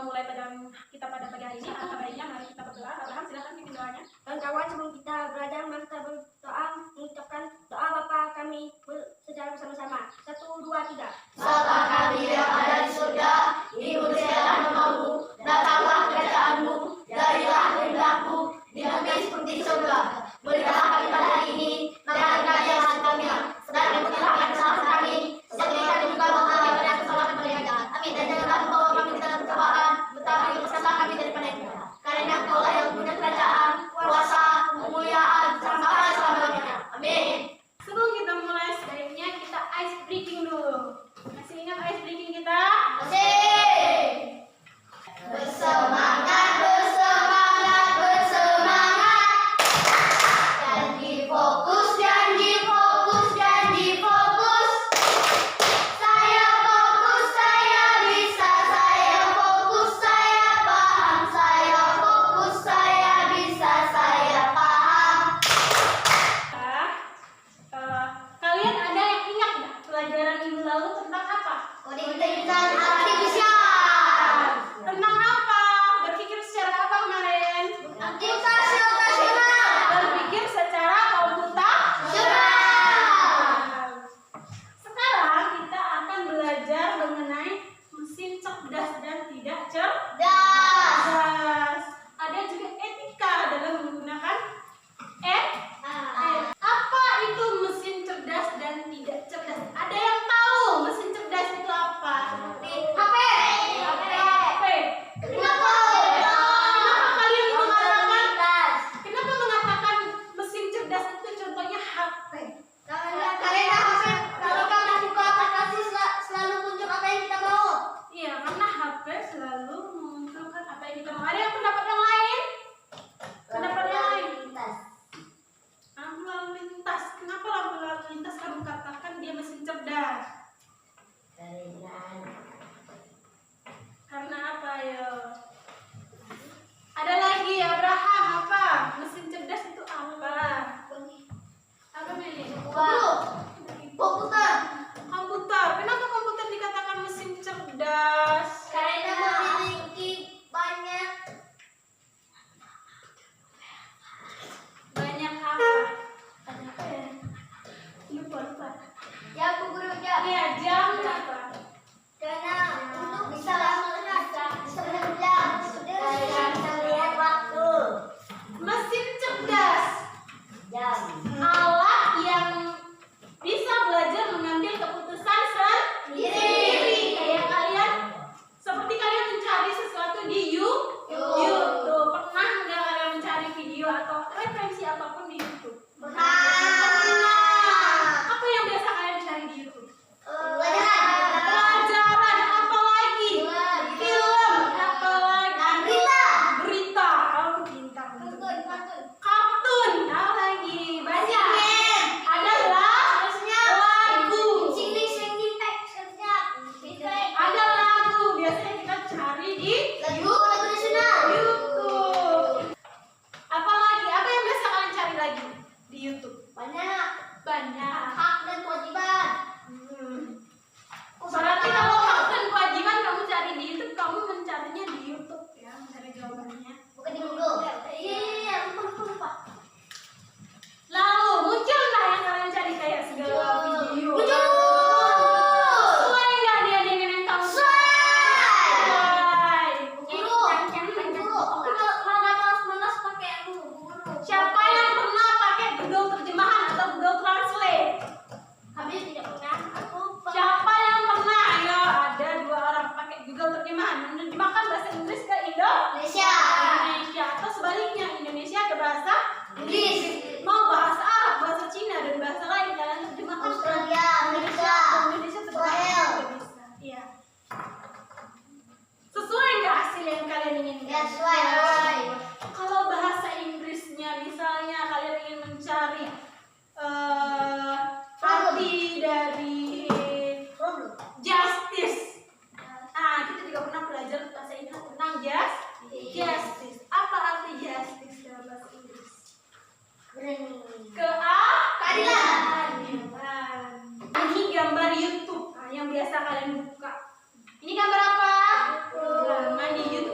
memulai kita pada pagi hari ini, alangkah baiknya mari kita berdoa. Abraham, silakan pimpin doanya. Kawan-kawan, sebelum kita belajar, mari kita berdoa, mengucapkan doa Bapa kami secara bersama-sama. 1, 2, 3. Bapa kami yang ada di surga, dimuliakanlah namamu, datanglah kerajaanmu, jadilah kehendakmu di bumi seperti di surga. Berikanlah kami pada hari ini makanan kami yang secukupnya, dan ampunilah kesalahan kami, seperti kami juga mengampuni pada kesalahan mereka. Amin. Dan janganlah membawa kami ke dalam pencobaan, tetapi lepaskanlah kami daripada yang jahat. Karena Engkaulah yang punya kerajaan, kuasa, kemuliaan sampai selama-lamanya. Amin. Sebelum kita mulai, sebaiknya kita ice breaking dulu. Masih ingat ice breaking kita? Masih. Bersemangat, bersemangat, bersemangat. Janji fokus, janji fokus, janji fokus. Saya fokus, saya bisa, saya fokus, saya paham, saya fokus, saya bisa, saya paham. Kalian ada yang ingat nggak pelajaran minggu lalu tentang apa? Coding intelligence artificial. Tentang apa? Berpikir secara apa kemarin? Aktivasi operasional. Berpikir secara komputasional. Sekarang kita akan belajar mengenai mesin cerdas dan tidak cerdas. Das. Ada juga etika dalam menggunakan apa itu mesin cerdas dan tidak cerdas? Ada yang tahu mesin cerdas itu apa? HP. HP. Kenapa? Kenapa kalian mengatakan? Das. Kenapa mengatakan mesin cerdas itu contohnya HP? Karena HP kalau kita buka aplikasi selalu muncul apa yang kita mau. Iya, karena HP selalu memunculkan apa yang kita mau. Ada yang pendapat yang lain? Pendapat yang lain? Lampu lalu lintas. Kenapa lampu lalu lintas kamu katakan dia mesin cerdas? Karena apa ya? Ada lagi Abraham, apa? Mesin cerdas itu apa? Apa ini? Komputer. Komputer. Kenapa komputer dikatakan mesin cerdas? Karena memiliki banyak Apa? Banyak apa ya? Lupa. ya Bu Guru ya. Iya, jam apa? Karena untuk bisa melihat jam, bisa melihat waktu. Mesin cerdas. Jam. Alat yang bisa belajar mengambil keputusan sendiri. Kayak kalian, seperti kalian mencari sesuatu di YouTube. Pernah nggak kalian mencari video atau referensi apapun di YouTube? Pernah. Apa yang biasa kalian cari di YouTube? Pelajaran, apa lagi? Film, apa lagi? Berita. Oh, bintang. Kartun, apa lagi? Banyak. Adalah lagu. Ada lagu. Biasanya kita cari di YouTube. Apa lagi? Apa yang biasa kalian cari lagi di YouTube? Banyak. Hak dan kewajiban. Berarti kalau hak dan kewajiban kamu cari di YouTube, kamu mencarinya di YouTube ya, mencari jawabannya. Bukan di Google. Iya, lupa. Lalu muncul nggak yang kalian cari kayak segala video? Muncul. Sesuai nggak dia dengan yang kamu Sesuai. Sesuai. Malas pakai Google. Siapa yang pernah pakai Google terjemahan atau Google Translate? Habis tidak pernah. Aku Siapa yang pernah? Ayo, ada 2 orang pakai Google terjemahan menerjemahkan bahasa Inggris ke Indonesia. Indonesia atau sebaliknya Indonesia ke bahasa Inggris. Mau bahasa Arab, bahasa Cina dan bahasa lain kalian terjemahkan Australia, Amerika, Indonesia Israel. juga bisa. Iya. Sesuai nggak hasil yang kalian inginkan? Ya, sesuai. Kalau bahasa Inggrisnya misalnya kalian ingin mencari arti dari justice. Nah, kita juga pernah belajar bahasa Inggris tentang justice. Apa arti justice dalam bahasa Inggris? Keadilan. Ini gambar YouTube yang biasa kalian buka. Ini gambar apa? Nah, di YouTube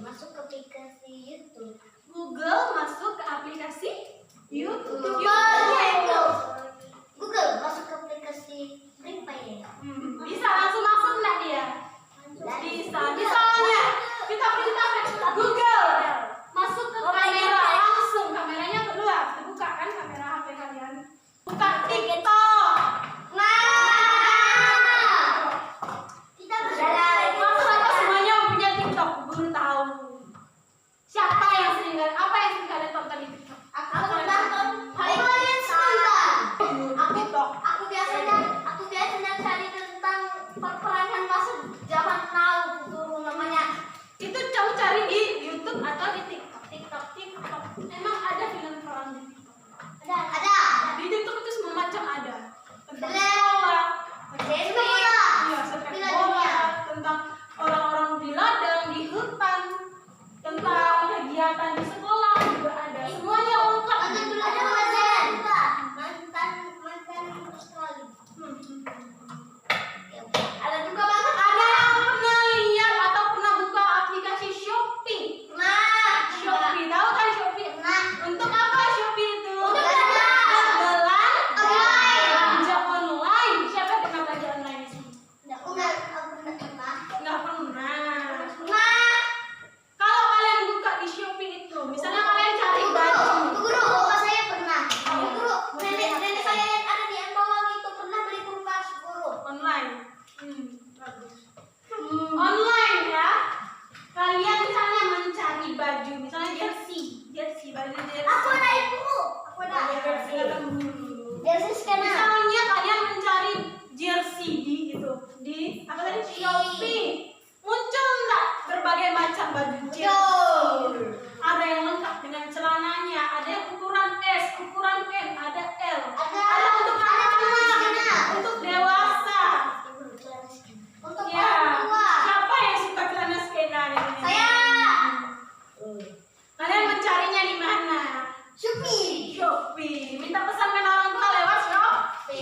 masuk ke aplikasi YouTube. Google masuk ke aplikasi YouTube. Google masuk ke aplikasi Free Fire. Bisa langsung masuk nggak dia? Bisa. Misalnya kita perintah Google masuk ke kamera langsung. Kameranya kedua, dibuka kan kamera HP kalian. Buka TikTok. Kita berjalan. Masa semuanya punya TikTok? Belum tahu. Siapa yang sering kalian? Apa yang sering kalian tonton di TikTok? Aku nonton kalian sebentar. TikTok. Aku biasanya cari tentang peperangan masa zaman now dulu namanya. Itu kamu cari di YouTube atau di TikTok? TikTok. Emang ada film perang di TikTok? Ada. Di TikTok itu semua macam ada. Tentang Film. sekolah, Bola. sepak Piala bola, dunia. tentang orang-orang di ladang, di hutan, tentang kegiatan di sekolah juga ada. Semuanya lengkap. Ada mantan Australia. Ada juga banget. Ada yang pernah lihat atau pernah buka aplikasi Shopee? Shopee, tahu kan Shopee? Untuk apa Shopee itu? Untuk belanja. Belanja online. Siapa yang pernah belanja online di sini? Aku nggak pernah. Nggak pernah. Kalau kalian buka di Shopee itu, misalnya kalian cari baju Guru, bapak saya pernah. Guru, nenek saya yang ada di Empawang itu pernah beli kulkas guru. online. Bagus. Online ya. Kalian misalnya mencari baju, misalnya jersey, baju jersey. Aku ada ibu. Aku ada. Jersey sekarang. Misalnya kalian mencari jersey di apa tadi Shopee, muncul enggak berbagai macam baju jersey. Ada yang lengkap dengan celananya, ada yang ukuran S, ukuran M, ada L, ada untuk anak-anak, untuk dewasa. Untuk Ya, orang tua. siapa yang suka celana skena di sini? Saya. Kalian mencarinya di mana? Shopee. Shopee. Minta pesan orang tua lewat Shopee.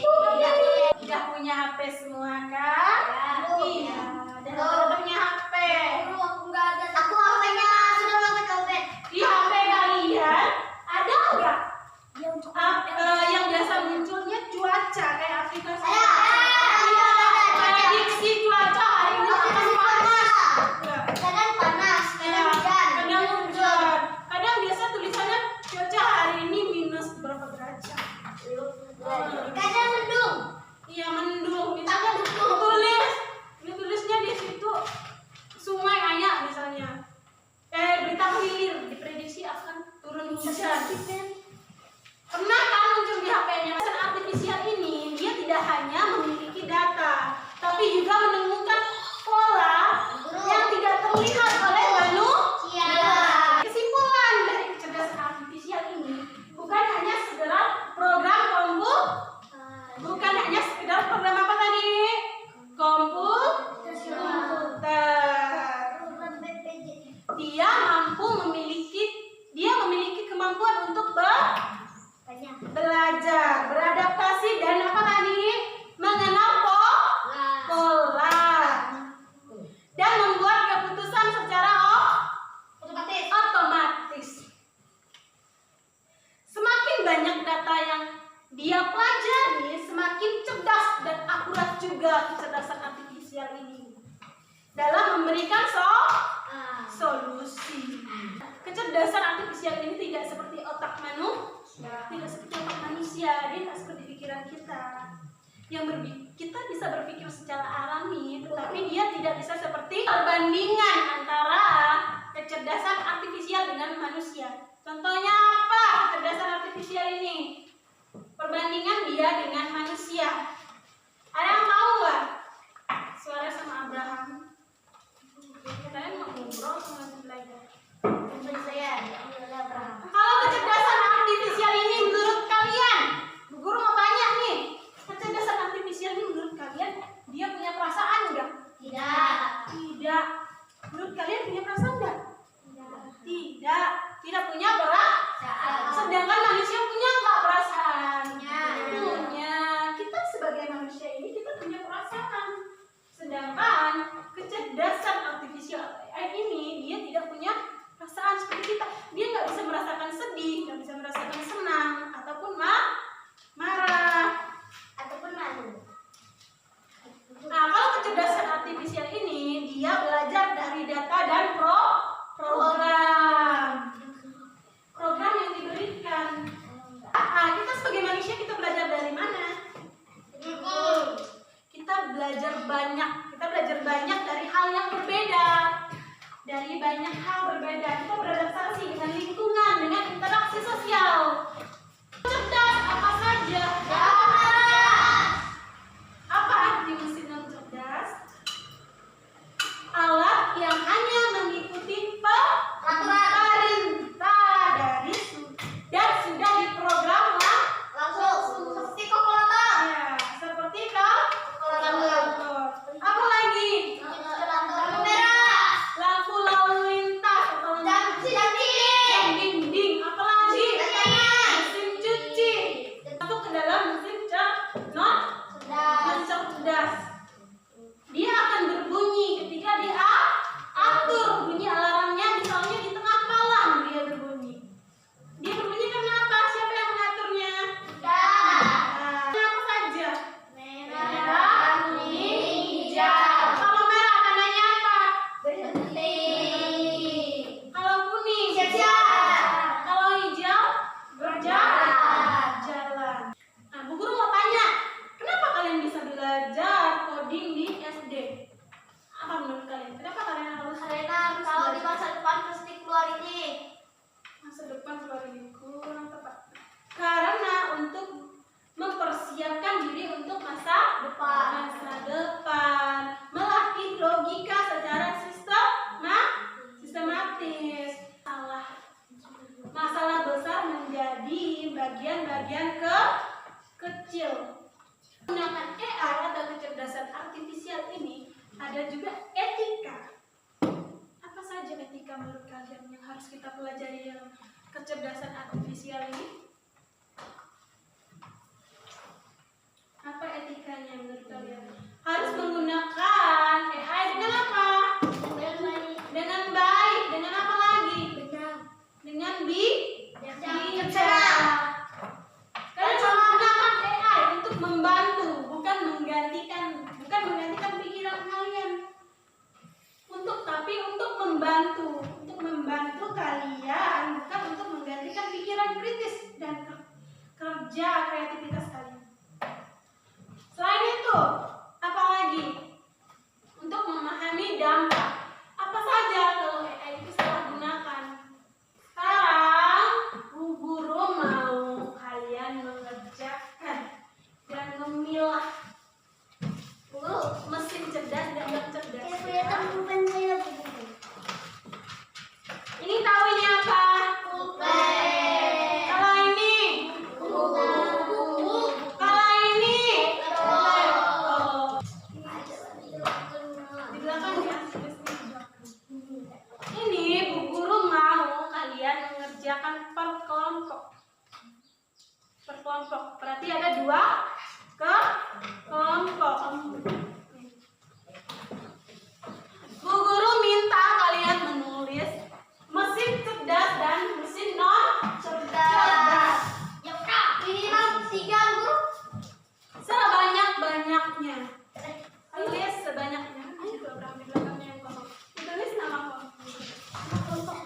Udah punya HP semua kan? Iya. Dan udah punya HP. Guru, aku nggak ada. Aku HP-nya sudah lama copet. Di HP kalian ada nggak? Yang biasa munculnya cuaca kayak aplikasi. Ada. Prediksi cuaca hari ini akan panas. Nggak. Kadang panas, kadang hujan. Kadang hujan. Kadang biasa tulisannya cuaca hari ini minus berapa derajat. Kadang mendung. Iya mendung. Tanggal Ditulisnya di situ sungai Ayak misalnya. Berita hilir diprediksi akan turun hujan. Pernah kan muncul di HP-nya? Mesin artifisial ini dia tidak hanya memiliki data, tapi juga menemukan pola yang tidak terlihat oleh manusia. Kesimpulan dari kecerdasan artifisial ini bukan hanya sekedar program bukan hanya sekedar program apa tadi? Komputer. Dia memiliki kemampuan untuk belajar, beradaptasi dan apa tadi? Mengenal pola dan membuat keputusan secara otomatis. Semakin banyak data yang dia pelajari, semakin cerdas dan akurat juga kecerdasan artifisial ini dalam memberikan solusi. Kecerdasan artifisial ini tidak seperti otak manusia, dia tidak seperti pikiran kita. Kita bisa berpikir secara alami, tetapi dia tidak bisa seperti perbandingan antara kecerdasan artifisial dengan manusia. Contohnya apa kecerdasan artifisial ini? Perbandingan dia dengan manusia. Ada yang tahu nggak? Suara sama Abraham. Kalian mau ngobrol sama belajar? Kalau kecerdasan artifisial ini menurut kalian, Bu Guru mau tanya nih, kecerdasan artifisial ini menurut kalian dia punya perasaan nggak? Tidak. Menurut kalian punya perasaan nggak? Tidak punya perasaan. Sedangkan manusia punya nggak perasaan? Punya. Kita sebagai manusia ini kita punya perasaan. Sedangkan dari banyak hal berbeda. Kita beradaptasi dengan lingkungan, dengan interaksi sosial. Cerdas apa saja? Apa arti mesin non cerdas? Alat yang hanya mengikuti perintah dan sudah diprogram Langsung seperti kalkulator. ya, seperti kalkulator. Apa lagi? Lampu merah. Lampu lalu lintas atau Jam dinding. Apa lagi? Mesin cuci. Masuk ke dalam mesin cerdas. Dia akan berbunyi ketika diatur bunyi alarmnya, misalnya di tengah malam dia berbunyi. Dia berbunyi karena apa? Siapa yang mengaturnya? Nah, apa saja? Merah, kuning, hijau. Kalau merah tandanya apa? Kalau kuning, kalau hijau, jalan. Nah, Bu Guru mau tanya, kenapa kalian bisa belajar coding di SD? Apa menurut kalian? Kenapa kalian harus Kalau di masa depan pasti keluar ini. masa depan keluar ini kurang tepat? Karena untuk mempersiapkan diri untuk masa depan, melatih logika secara sistematis. Masalah besar menjadi bagian-bagian kecil. Menggunakan AI atau kecerdasan artifisial ini ada juga etika. Apa saja etika menurut kalian yang harus kita pelajari dalam kecerdasan artifisial ini? Apa etikanya menurut kalian? Harus menggunakan AI dengan apa? Dengan baik. Dengan apa lagi? Dengan bijak. Kalian menggunakan AI untuk membantu, bukan menggantikan pikiran kalian. Tapi untuk membantu kalian, bukan untuk menggantikan pikiran kritis dan kerja kreativitas kalian. Selain itu, apa lagi? Untuk memahami dampak. Apa saja kalau AI itu salah gunakan? Sekarang Bu Guru mau kalian mengerjakan dan memilah mesin cerdas dan non cerdas. Ini tahu ini apa? Kalau ini? Kalau ini? Oh, di belakang ya. Ini Bu Guru mau kalian mengerjakan per kelompok. Berarti ada 2 kelompok. Bu Guru minta kalian menulis mesin cerdas dan mesin non cerdas. Minimal 3, Guru. Sebanyak-banyaknya. Tulis sebanyak-banyaknya. Ayo program di belakangnya yang kosong. Ditulis nama kelompok.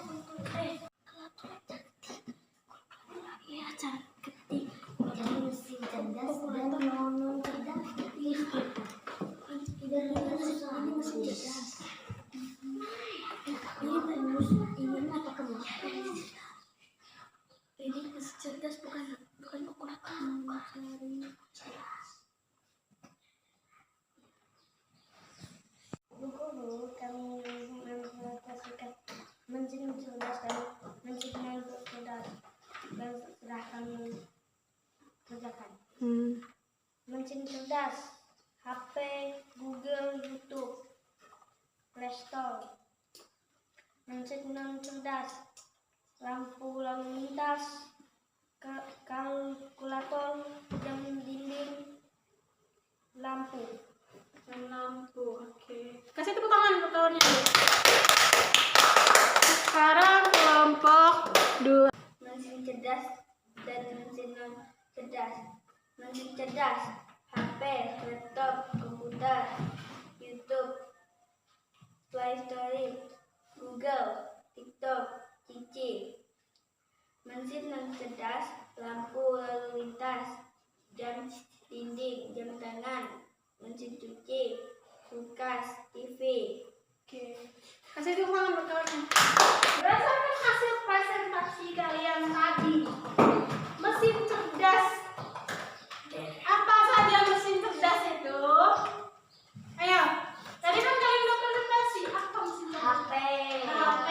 Ini cerdas bukan Buku kami mengintegrasikan mesin cerdas dan mesin non cerdas dan setelah kami kerjakan. Mesin cerdas, HP, Google, YouTube, Play Store. Mesin non cerdas, lampu lalu lintas, kalkulator, jam dinding, lampu. Oke. Kasih tepuk tangan untuk kawannya. Sekarang kelompok 2. Mesin cerdas dan mesin non cerdas. Mesin cerdas, HP, laptop, komputer, YouTube, Play Store, Google, TikTok, Cici. Mesin non cerdas, lampu lalu lintas, jam dinding, jam tangan, mesin cuci, kulkas, TV. Oke. Kasih tepuk tangan kawan-kawan. Berdasarkan hasil presentasi kalian tadi, mesin cerdas. Apa saja mesin cerdas itu? Ayo, tadi kan kalian udah presentasi. Apa mesin cerdas? HP. HP,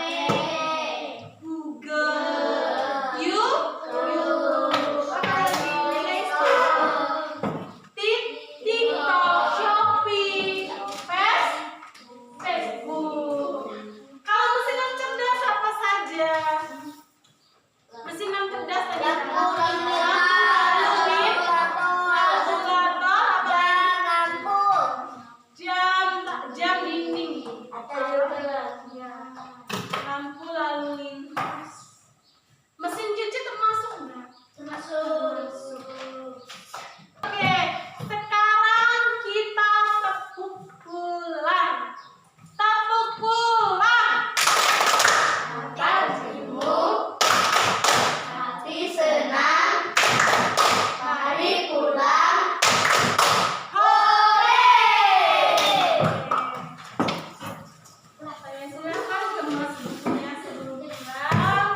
Google, YouTube, apa lagi? TikTok, Shopee, Facebook. Kalau mesin yang cerdas apa saja? Mesin yang cerdas tadi jam dinding, lampu lalu lintas. Mesin cuci termasuk nggak? Termasuk. Oke, sekarang kita tepuk pulang. Tepuk pulang. Bagimu hati senang, mari pulang. Hore! Saya silakan kemas bukunya sebelum pulang.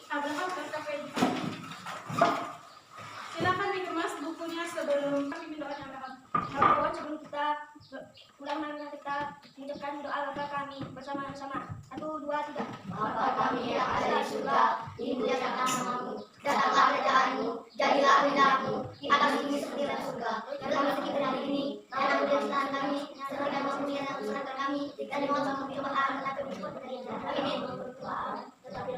Ada apa sampai di sini? Silakan dikemas bukunya sebelum kami mendoakan Bapak. Kawan-kawan, sebelum kita pulang, mari kita mengucapkan doa Bapa kami bersama-sama. 1, 2, 3. Bapa kami yang ada di surga, dimuliakan namamu, datanglah kerajaanmu, jadilah kehendakmu di atas bumi seperti di surga. Berikanlah rezeki kita hari ini, dan ampuni kesalahan kami, serta kami mengampuni kesalahan kami, dan jangan sampai kami kemakan, tetapi bersyukur kita. Amin. Tetapi